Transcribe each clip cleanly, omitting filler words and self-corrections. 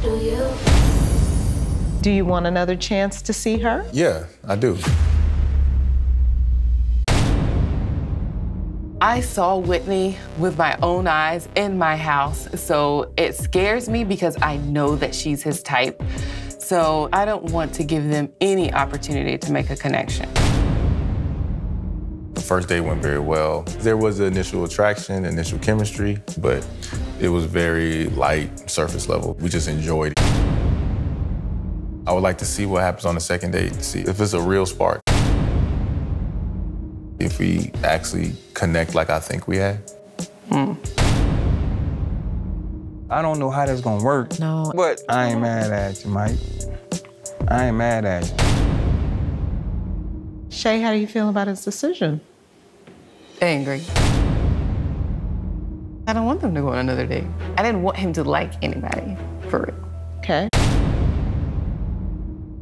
Do you want another chance to see her? Yeah, I do. I saw Whitney with my own eyes in my house, so it scares me because I know that she's his type. So I don't want to give them any opportunity to make a connection. The first date went very well. There was initial attraction, initial chemistry, but it was very light, surface level. We just enjoyed it. I would like to see what happens on the second date, to see if it's a real spark. If we actually connect like I think we had. I don't know how that's gonna work. No. But I ain't mad at you, Mike. I ain't mad at you. Shay, how do you feel about his decision? Angry. I don't want them to go on another date. I didn't want him to like anybody, for real. Okay.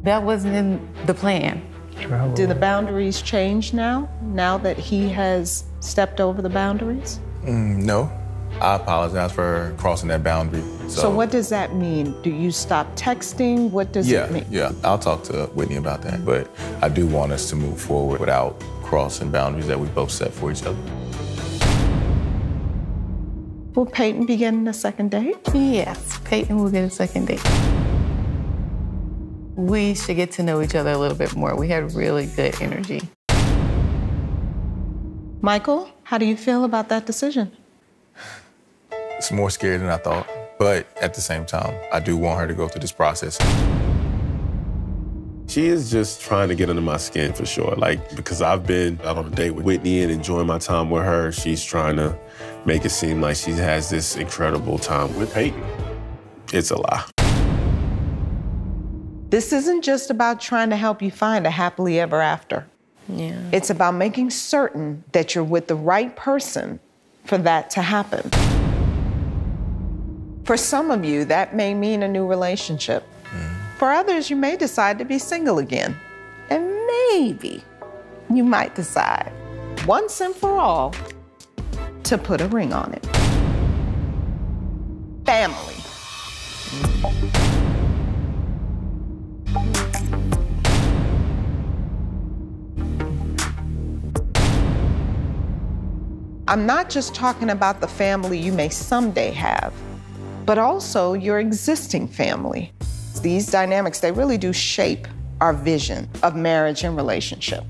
That wasn't in the plan. Do the boundaries change now that he has stepped over the boundaries? No. I apologize for crossing that boundary. So what does that mean? Do you stop texting? What does it mean? Yeah, I'll talk to Whitney about that. But I do want us to move forward without crossing boundaries that we both set for each other. Will Peyton be getting a second date? Yes, Peyton will get a second date. We should get to know each other a little bit more. We had really good energy. Michael, how do you feel about that decision? It's more scary than I thought. But at the same time, I do want her to go through this process. She is just trying to get under my skin for sure. Like, because I've been out on a date with Whitney and enjoying my time with her, she's trying to make it seem like she has this incredible time with Peyton. It's a lie. This isn't just about trying to help you find a happily ever after. Yeah. It's about making certain that you're with the right person for that to happen. For some of you, that may mean a new relationship. For others, you may decide to be single again. And maybe you might decide, once and for all, to put a ring on it. Family. I'm not just talking about the family you may someday have, but also your existing family. These dynamics, they really do shape our vision of marriage and relationship.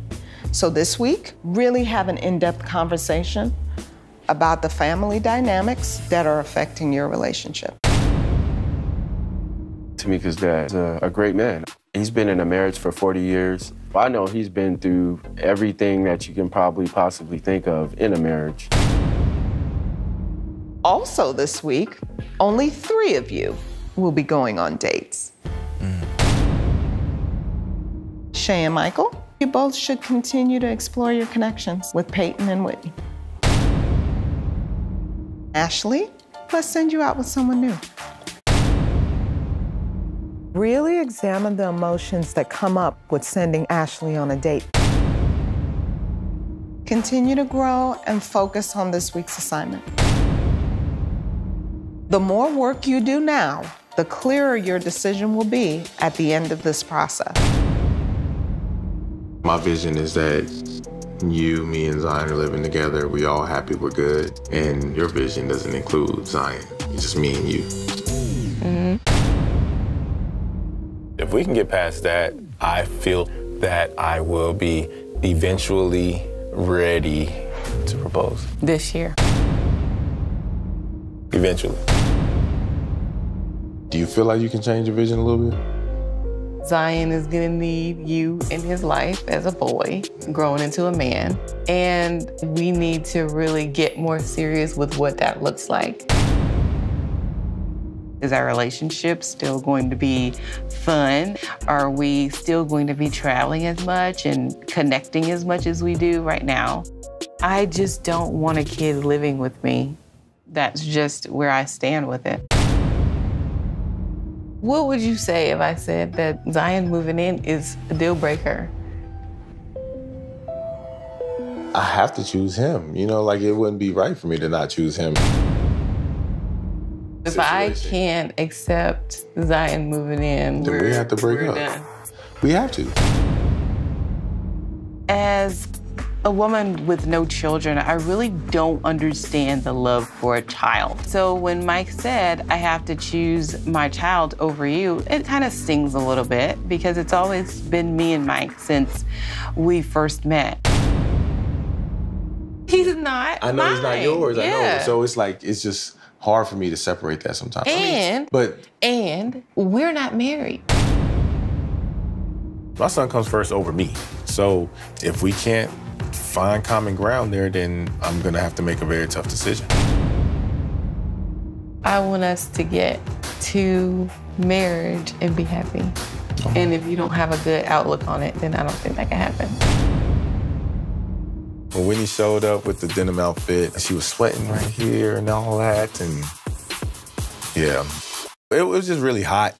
So this week, really have an in-depth conversation about the family dynamics that are affecting your relationship. Tamika's dad's a great man. He's been in a marriage for 40 years. I know he's been through everything that you can probably possibly think of in a marriage. Also this week, only 3 of you will be going on dates. Shay and Michael, you both should continue to explore your connections with Peyton and Whitney. Ashley, let's send you out with someone new. Really examine the emotions that come up with sending Ashley on a date. Continue to grow and focus on this week's assignment. The more work you do now, the clearer your decision will be at the end of this process. My vision is that you, me, and Zion are living together. We all happy, we're good. And your vision doesn't include Zion. It's just me and you. If we can get past that, I feel that I will be eventually ready to propose. This year. Eventually. Do you feel like you can change your vision a little bit? Zion is gonna need you in his life as a boy, growing into a man. And we need to really get more serious with what that looks like. Is our relationship still going to be fun? Are we still going to be traveling as much and connecting as much as we do right now? I just don't want a kid living with me. That's just where I stand with it. What would you say if I said that Zion moving in is a deal breaker? I have to choose him. You know, like it wouldn't be right for me to not choose him. If I can't accept Zion moving in, then we have to break up. Done. We have to. As a woman with no children, I really don't understand the love for a child. So when Mike said, I have to choose my child over you, it kind of stings a little bit because it's always been me and Mike since we first met. He's not I know mine. he's not yours, Yeah. I know. So it's like, it's just hard for me to separate that sometimes. And we're not married. My son comes first over me. So if we can't find common ground there, then I'm gonna have to make a very tough decision. I want us to get to marriage and be happy. And if you don't have a good outlook on it, then I don't think that can happen. When Whitney showed up with the denim outfit, she was sweating right here and all that, and yeah. It was just really hot.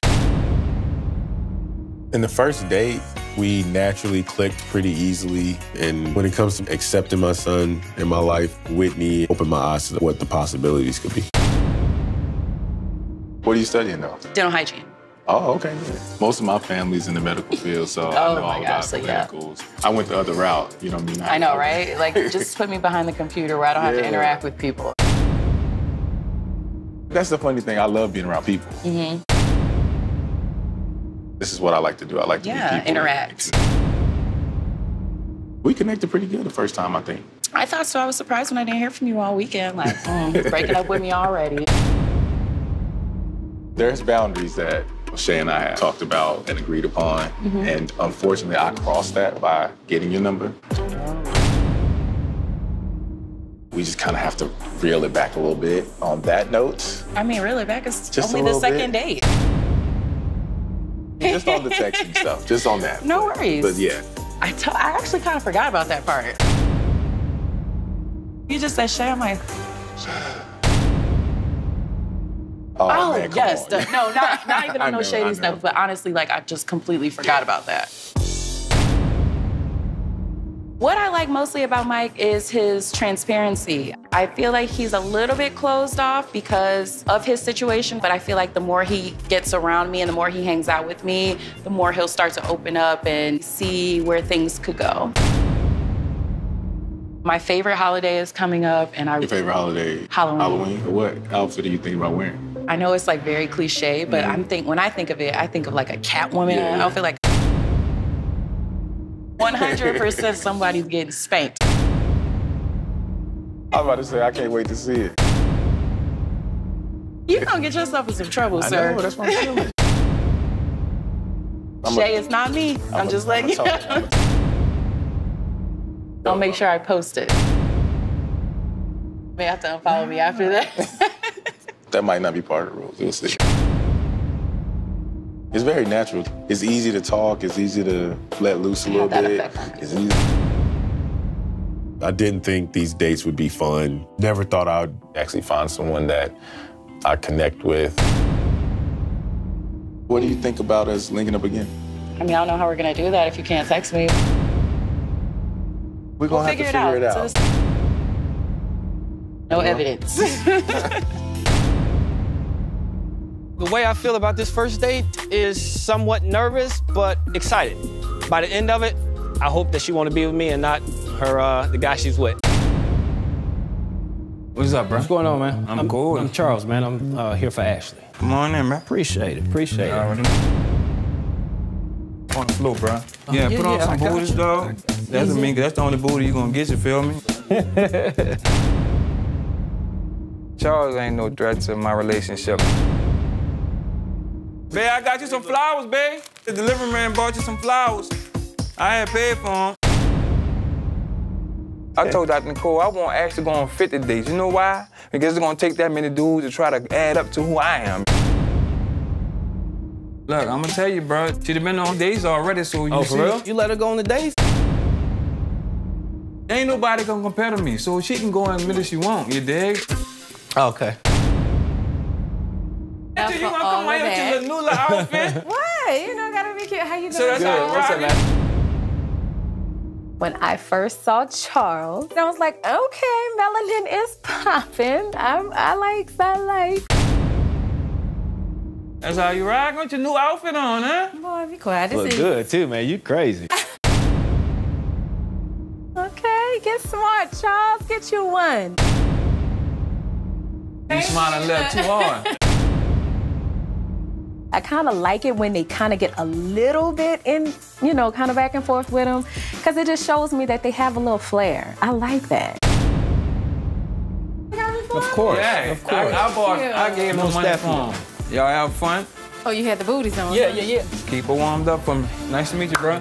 In the first date, we naturally clicked pretty easily. And when it comes to accepting my son in my life, Whitney opened my eyes to what the possibilities could be. What are you studying now? Dental hygiene. Oh, okay. Most of my family's in the medical field, so I know all about the medicals. I went the other route, you know what I mean? I know, right? Like, just put me behind the computer where I don't have to interact with people. That's the funny thing. I love being around people. This is what I like to do. I like to meet people. Interact. We connected pretty good the first time, I think. I thought so. I was surprised when I didn't hear from you all weekend. Like, breaking up with me already. There's boundaries that Shay and I have talked about and agreed upon. And unfortunately, I crossed that by getting your number. We just kind of have to reel it back a little bit on that note. I mean, really, back is Just only the second date. Just on the texting stuff, just on that. No worries. But yeah. I actually kind of forgot about that part. You just said Shay, I'm like, Oh man, come yes. on. No, not even on no shady I stuff, but honestly, like, I just completely forgot about that. What I like mostly about Mike is his transparency. I feel like he's a little bit closed off because of his situation, but I feel like the more he gets around me and the more he hangs out with me, the more he'll start to open up and see where things could go. My favorite holiday is coming up, and Your favorite holiday? Halloween. What outfit do you think about wearing? I know it's like very cliche, but when I think of it, I think of like a Catwoman outfit, like 100% somebody's getting spanked. I was about to say, I can't wait to see it. You're gonna get yourself in some trouble, sir. I know, that's what I'm feeling. Shay, it's not me. I'm just letting you know. I'll make sure I post it. You may have to unfollow me after that. That might not be part of the rules. We'll see. It's very natural. It's easy to talk. It's easy to let loose a little bit. It's easy. I didn't think these dates would be fun. Never thought I'd actually find someone that I connect with. What do you think about us linking up again? I mean, I don't know how we're gonna do that if you can't text me. We're gonna have to figure it out. So no evidence. The way I feel about this first date is somewhat nervous, but excited. By the end of it, I hope that she want to be with me and not the guy she's with. What's up, bro? What's going on, man? I'm cool. I'm Charles, man. I'm here for Ashley. Come on in, man. Appreciate it. Appreciate it. On the floor, bro. Yeah, put on some booties, dog. That's what I mean, 'cause that's the only booty you gonna get, you feel me? Charles ain't no threat to my relationship. Babe, I got you some flowers, babe. The delivery man bought you some flowers. I ain't paid for them. I told Dr. Nicole I won't actually go on 50 dates. You know why? Because it's gonna take that many dudes to try to add up to who I am. Look, I'm gonna tell you, bro. She'd have been on dates already, so you see. For real? You let her go on the dates? Ain't nobody gonna compare to me, so she can go in the minute she want, you dig? Okay. You gonna come out with your new little outfit? What? You know, gotta be cute. How you doing? So that's how What's up, man? When I first saw Charles, I was like, okay, melanin is popping. I like. That's how you rock with your new outfit on, huh? Boy, be quiet. Look good, too, man. You crazy. Okay, get smart, Charles. Get you one. You smiling a little too hard. I kind of like it when they kind of get a little bit in, you know, kind of back and forth with them, because it just shows me that they have a little flair. I like that. Of course. Yeah, of course. I gave him Most money for definitely. him. Y'all have fun? Oh, you had the booties on? Yeah. Keep her warmed up for me. Nice to meet you, bro.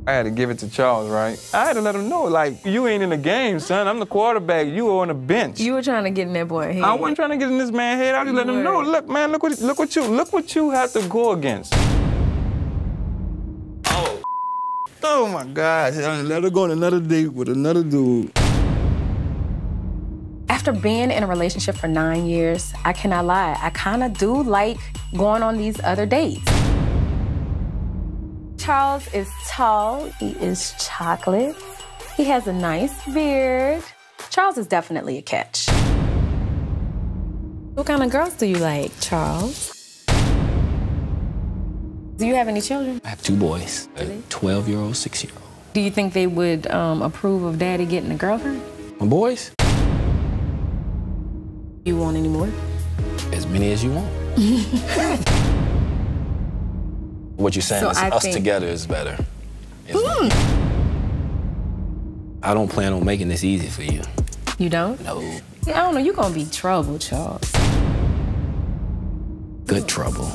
I had to give it to Charles, right? I had to let him know, like, you ain't in the game, son. I'm the quarterback. You were on the bench. You were trying to get in that boy's head. I wasn't trying to get in this man's head. I just let him know, look, man, look what you have to go against. Oh my gosh. Let her go on another date with another dude. After being in a relationship for 9 years, I cannot lie, I kind of do like going on these other dates. Charles is tall, he is chocolate, he has a nice beard. Charles is definitely a catch. What kind of girls do you like, Charles? Do you have any children? I have 2 boys, a 12-year-old, 6-year-old. Do you think they would approve of daddy getting a girlfriend? My boys? You want any more? As many as you want. What you're saying is us together is better. I don't plan on making this easy for you. You don't? No. Yeah, I don't know, you're gonna be trouble, Charles. Good trouble.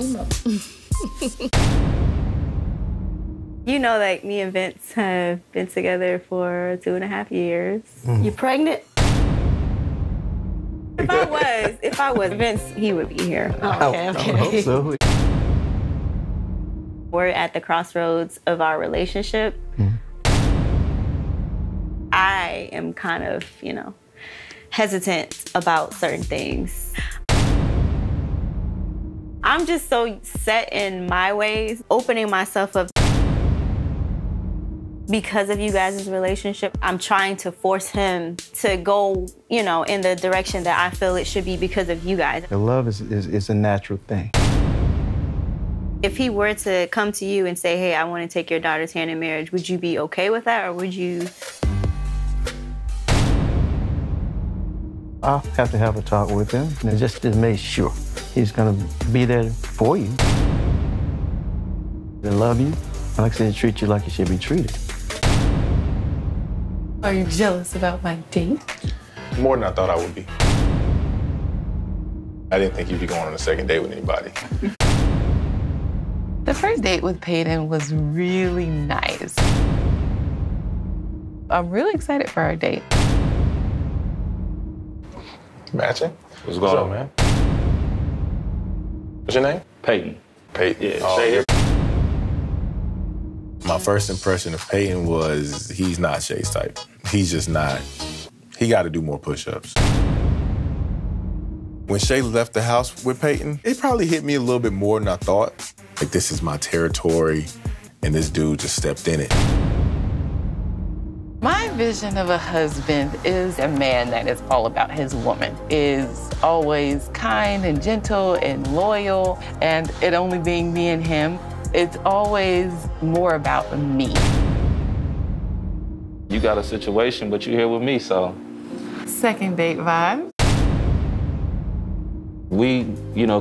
You know that me and Vince have been together for 2.5 years. You pregnant? If I was Vince, he would be here. Oh, okay. I would hope so. We're at the crossroads of our relationship. I am kind of, hesitant about certain things. I'm just so set in my ways, opening myself up. Because of you guys' relationship, I'm trying to force him to go, in the direction that I feel it should be because of you guys. The love is a natural thing. If he were to come to you and say, hey, I want to take your daughter's hand in marriage, would you be okay with that, or would you? I'll have to have a talk with him and just to make sure he's going to be there for you. They love you. Like I said, treat you like you should be treated. Are you jealous about my date? More than I thought I would be. I didn't think you'd be going on a second date with anybody. The first date with Peyton was really nice. I'm really excited for our date. Matching? What's going on, man? What's your name? Peyton. Peyton. Yeah, Oh, Shay here. My first impression of Peyton was he's not Shay's type. He's just not. He got to do more push-ups. When Shay left the house with Peyton, it probably hit me a little bit more than I thought. Like, this is my territory, and this dude just stepped in it. My vision of a husband is a man that is all about his woman, is always kind and gentle and loyal, and it only being me and him, it's always more about me. You got a situation, but you're here with me, so. Second date vibe. We,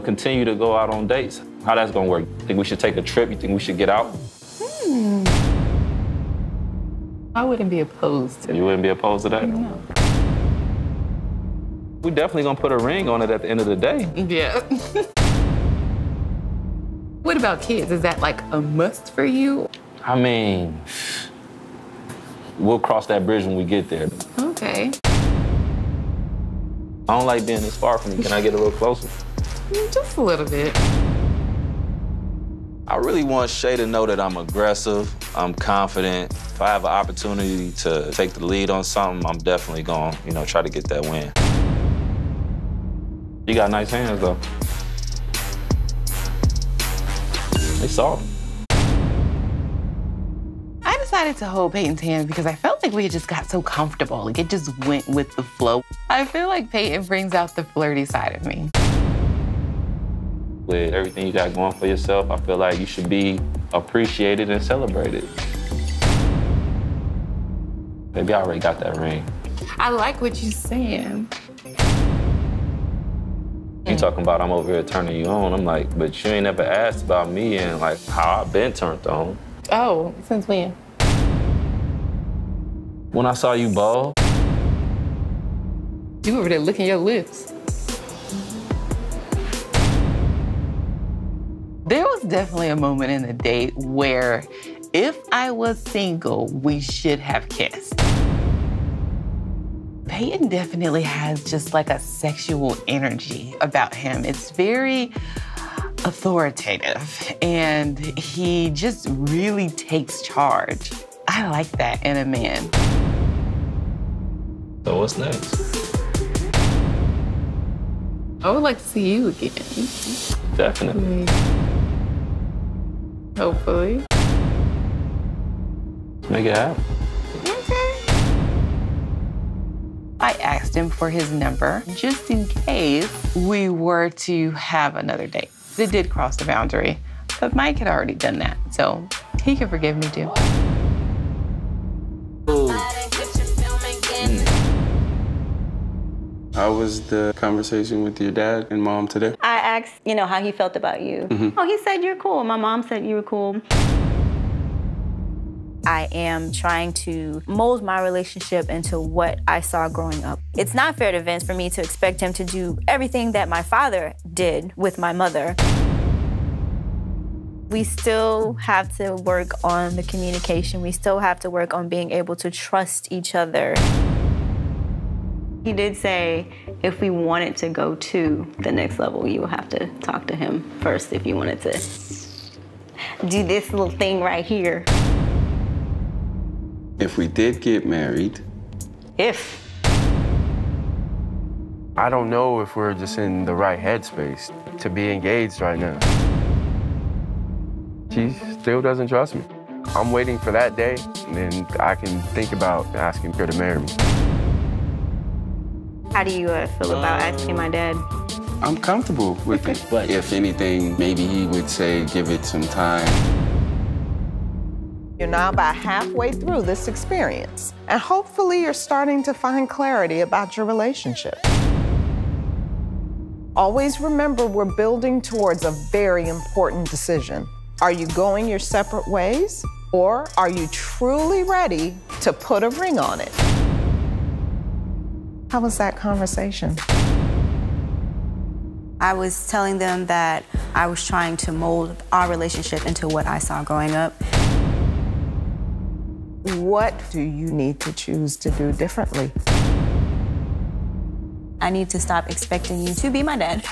continue to go out on dates. How that's gonna work? Think we should take a trip? You think we should get out? I wouldn't be opposed to that. You wouldn't be opposed to that? No. We definitely gonna put a ring on it at the end of the day. Yeah. What about kids? Is that like a must for you? I mean, we'll cross that bridge when we get there. Okay. I don't like being this far from you. Can I get a little closer? Just a little bit. I really want Shay to know that I'm aggressive, I'm confident. If I have an opportunity to take the lead on something, I'm definitely going, try to get that win. You got nice hands, though. They soft. I decided to hold Peyton's hand because I felt like we just got so comfortable. Like, it just went with the flow. I feel like Peyton brings out the flirty side of me. With everything you got going for yourself, I feel like you should be appreciated and celebrated. Maybe I already got that ring. I like what you're saying. You talking about I'm over here turning you on. I'm like, but you ain't never asked about me and like how I've been turned on. Oh, since when? When I saw you ball. You over there licking your lips. There was definitely a moment in the date where if I was single, we should have kissed. Peyton definitely has just like a sexual energy about him. It's very authoritative and he just really takes charge. I like that in a man. So what's next? I would like to see you again. Definitely. Hopefully. Let's make it happen. I asked him for his number just in case we were to have another date. It did cross the boundary, but Mike had already done that, so he can forgive me too. How was the conversation with your dad and mom today? I asked, how he felt about you. Oh, he said you're cool. My mom said you were cool. I am trying to mold my relationship into what I saw growing up. It's not fair to Vince for me to expect him to do everything that my father did with my mother. We still have to work on the communication. We still have to work on being able to trust each other. He did say if we wanted to go to the next level, you will have to talk to him first if you wanted to do this little thing right here. If we did get married. If. I don't know if we're just in the right headspace to be engaged right now. She still doesn't trust me. I'm waiting for that day, and then I can think about asking her to marry me. How do you feel about asking my dad? I'm comfortable with it, but if anything, maybe he would say give it some time. You're now about halfway through this experience, and hopefully you're starting to find clarity about your relationship. Always remember we're building towards a very important decision. Are you going your separate ways, or are you truly ready to put a ring on it? How was that conversation? I was telling them that I was trying to mold our relationship into what I saw growing up. What do you need to choose to do differently? I need to stop expecting you to be my dad.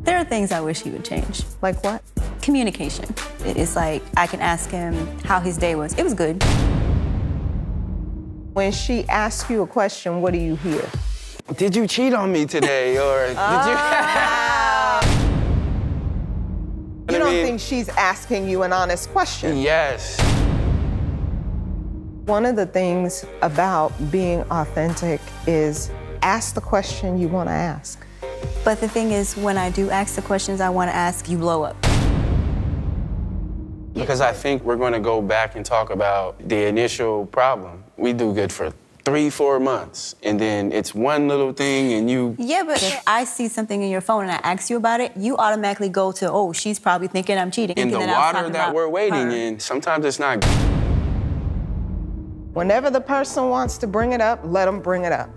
There are things I wish he would change. Like what? Communication. It's like I can ask him how his day was. It was good. When she asks you a question, what do you hear? Did you cheat on me today, or did you? You don't think she's asking you an honest question? Yes. One of the things about being authentic is ask the question you want to ask. But the thing is, when I do ask the questions I want to ask, you blow up. Because I think we're going to go back and talk about the initial problem. We do good for 3-4 months, and then it's one little thing and you... Yeah, but if I see something in your phone and I ask you about it, you automatically go to, oh, she's probably thinking I'm cheating. In the water that we're waiting in, sometimes it's not... Whenever the person wants to bring it up, let them bring it up.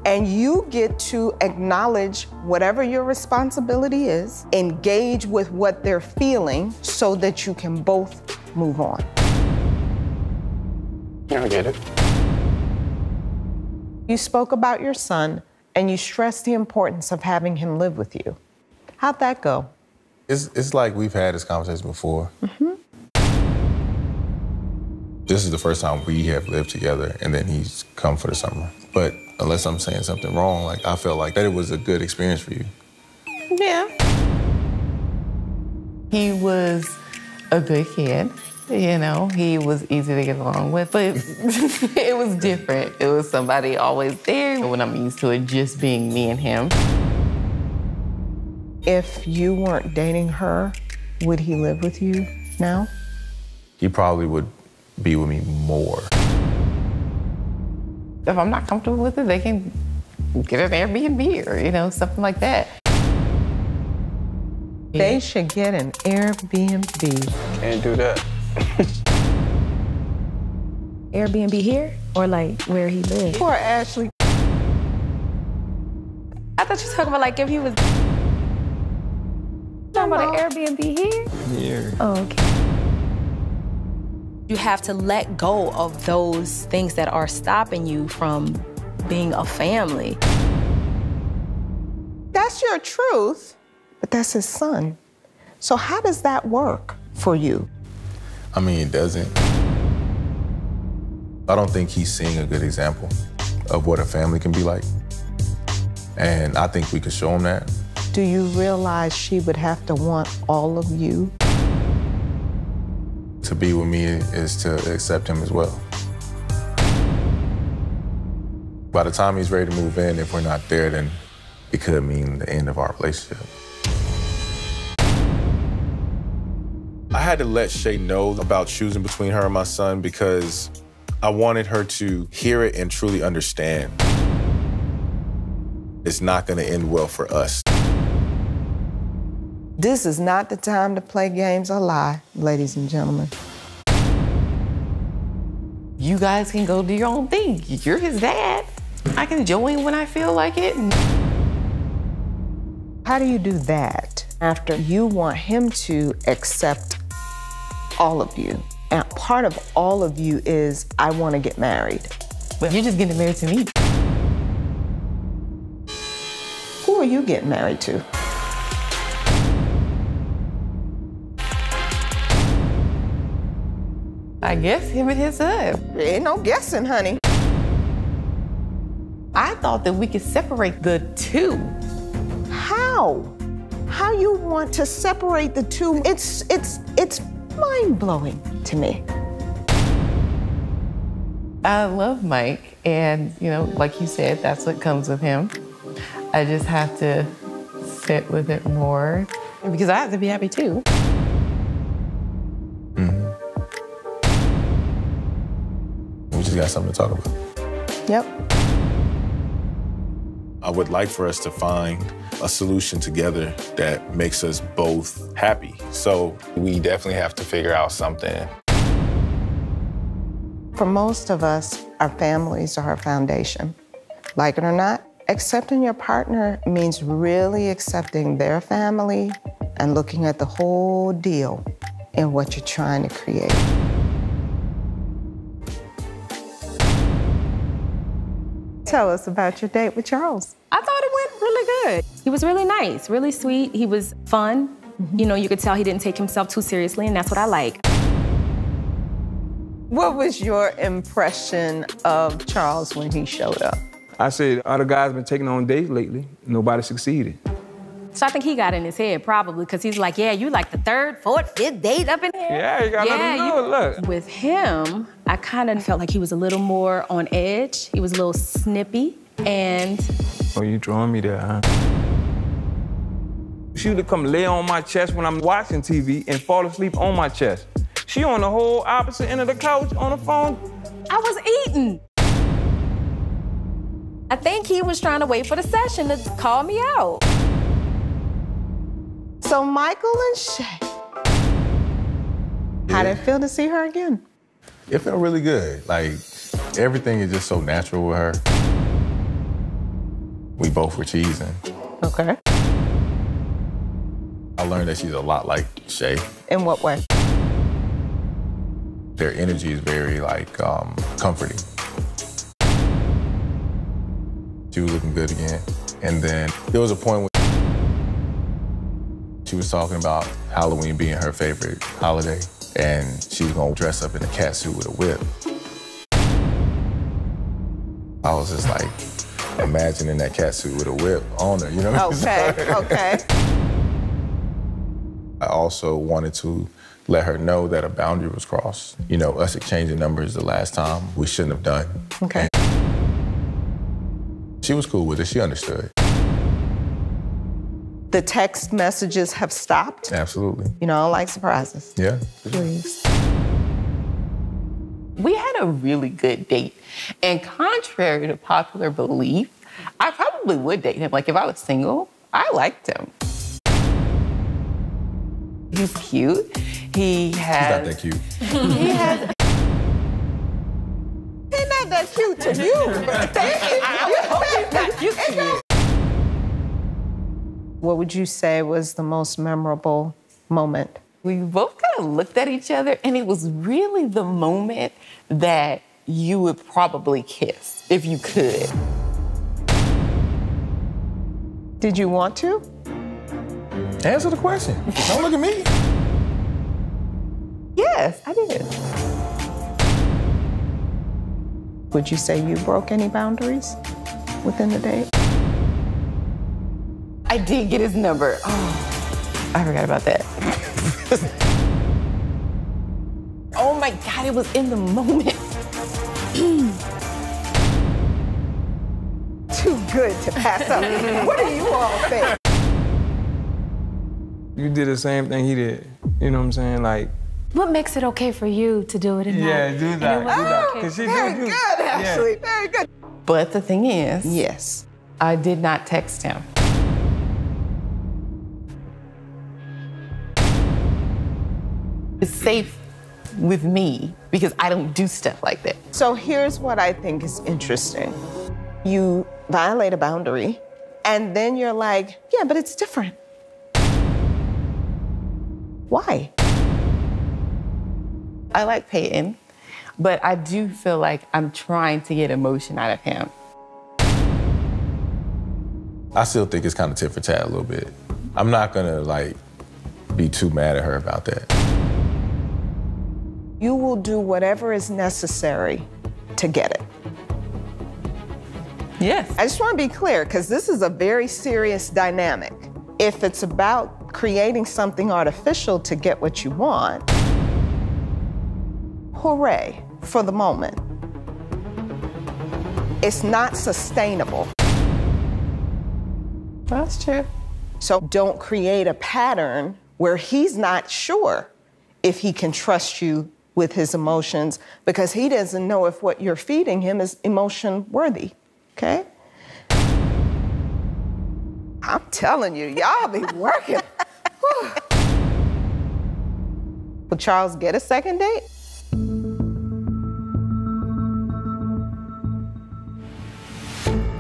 And you get to acknowledge whatever your responsibility is, engage with what they're feeling so that you can both move on. Yeah, I get it. You spoke about your son and you stressed the importance of having him live with you. How'd that go? It's like we've had this conversation before. This is the first time we have lived together, and then he's come for the summer. But unless I'm saying something wrong, like I felt like that it was a good experience for you. Yeah. He was a good kid. You know, he was easy to get along with, but it was different. It was somebody always there when I'm used to it just being me and him. If you weren't dating her, would he live with you now? He probably would be with me more. If I'm not comfortable with it, they can get an Airbnb or, something like that. They should get an Airbnb. Can't do that. Airbnb here or like where he lives? Poor Ashley. I thought you were talking about like if he was talking about an Airbnb here? Here. Oh, okay. You have to let go of those things that are stopping you from being a family. That's your truth, but that's his son. So how does that work for you? I mean, it doesn't. I don't think he's seeing a good example of what a family can be like. And I think we could show him that. Do you realize she would have to want all of you? To be with me is to accept him as well. By the time he's ready to move in, if we're not there, then it could mean the end of our relationship. I had to let Shay know about choosing between her and my son because I wanted her to hear it and truly understand. It's not gonna end well for us. This is not the time to play games or lie, ladies and gentlemen. You guys can go do your own thing. You're his dad. I can join when I feel like it. How do you do that after you want him to accept all of you? And part of all of you is, I want to get married. But you're just getting married to me. Who are you getting married to? I guess him and his son. There ain't no guessing, honey. I thought that we could separate the two. How? How you want to separate the two? It's mind-blowing to me. I love Mike, and like you said, that's what comes with him. I just have to sit with it more because I have to be happy too. We just got something to talk about. Yep. I would like for us to find a solution together that makes us both happy. So we definitely have to figure out something. For most of us, our families are our foundation. Like it or not, accepting your partner means really accepting their family and looking at the whole deal in what you're trying to create. Tell us about your date with Charles. I thought it went really good. He was really nice, really sweet. He was fun. You could tell he didn't take himself too seriously, and that's what I like. What was your impression of Charles when he showed up? I said, other guys been taking on dates lately. Nobody succeeded. So I think he got in his head probably because he's like, yeah, you like the third, fourth, fifth date up in here? Yeah, you gotta let him know, look. With him, I kind of felt like he was a little more on edge. He was a little snippy and... Oh, you drawing me there, huh? She would come lay on my chest when I'm watching TV and fall asleep on my chest. She on the whole opposite end of the couch on the phone. I was eating. I think he was trying to wait for the session to call me out. So Michael and Shay, how did it feel to see her again? It felt really good. Like, everything is just so natural with her. We both were cheesing. Okay. I learned that she's a lot like Shay. In what way? Their energy is very, comforting. She was looking good again. And then there was a point when she was talking about Halloween being her favorite holiday, and she was gonna dress up in a cat suit with a whip. I was just like, imagining that cat suit with a whip on her, you know what I'm saying? Okay. I also wanted to let her know that a boundary was crossed. Us exchanging numbers the last time, we shouldn't have done. Okay. She was cool with it, she understood. The text messages have stopped? Absolutely. You know, I like surprises. Yeah. Please. We had a really good date. And contrary to popular belief, I probably would date him. Like, if I was single, I liked him. He's cute. He has... He's not that cute. He has... He's not that cute to you. He's not cute to you. What would you say was the most memorable moment? We both kind of looked at each other, and it was really the moment that you would probably kiss, if you could. Did you want to? Answer the question. Don't look at me. Yes, I did. Would you say you broke any boundaries within the date? I did get his number. Oh, I forgot about that. Oh my God, it was in the moment. Too good to pass up. What do you all think? You did the same thing he did. You know what I'm saying? Like, What makes it okay for you to do it and yeah, not? do that. Do that. Oh, 'Cause she very do. good, actually. Yeah. Very good. But the thing is, Yes. I did not text him. It's safe with me because I don't do stuff like that. So here's what I think is interesting. You violate a boundary, and then you're like, yeah, but it's different. Why? I like Peyton, but I do feel like I'm trying to get emotion out of him. I still think it's kind of tit for tat a little bit. I'm not gonna like be too mad at her about that. You will do whatever is necessary to get it. Yes. I just want to be clear, because this is a very serious dynamic. If it's about creating something artificial to get what you want, hooray for the moment. It's not sustainable. That's true. So don't create a pattern where he's not sure if he can trust you with his emotions, because he doesn't know if what you're feeding him is emotion worthy, okay? I'm telling you, y'all be working. Will Charles get a second date?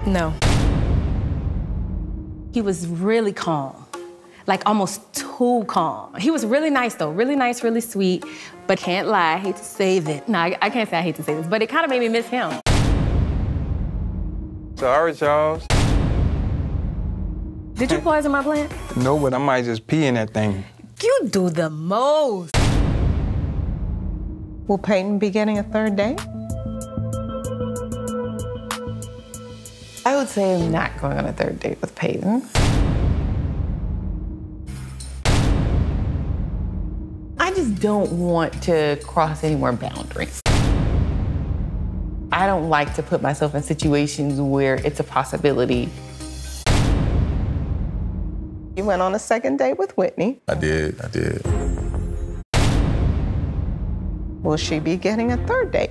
No. He was really calm, like almost too calm. He was really nice though, really nice, really sweet, but can't lie, I hate to say this. No, I can't say I hate to say this, but it kind of made me miss him. Sorry, Charles. Did you poison my plant? No, but I might just pee in that thing. You do the most. Will Peyton be getting a third date? I would say I'm not going on a third date with Peyton. I just don't want to cross any more boundaries. I don't like to put myself in situations where it's a possibility. You went on a second date with Whitney. I did. Will she be getting a third date?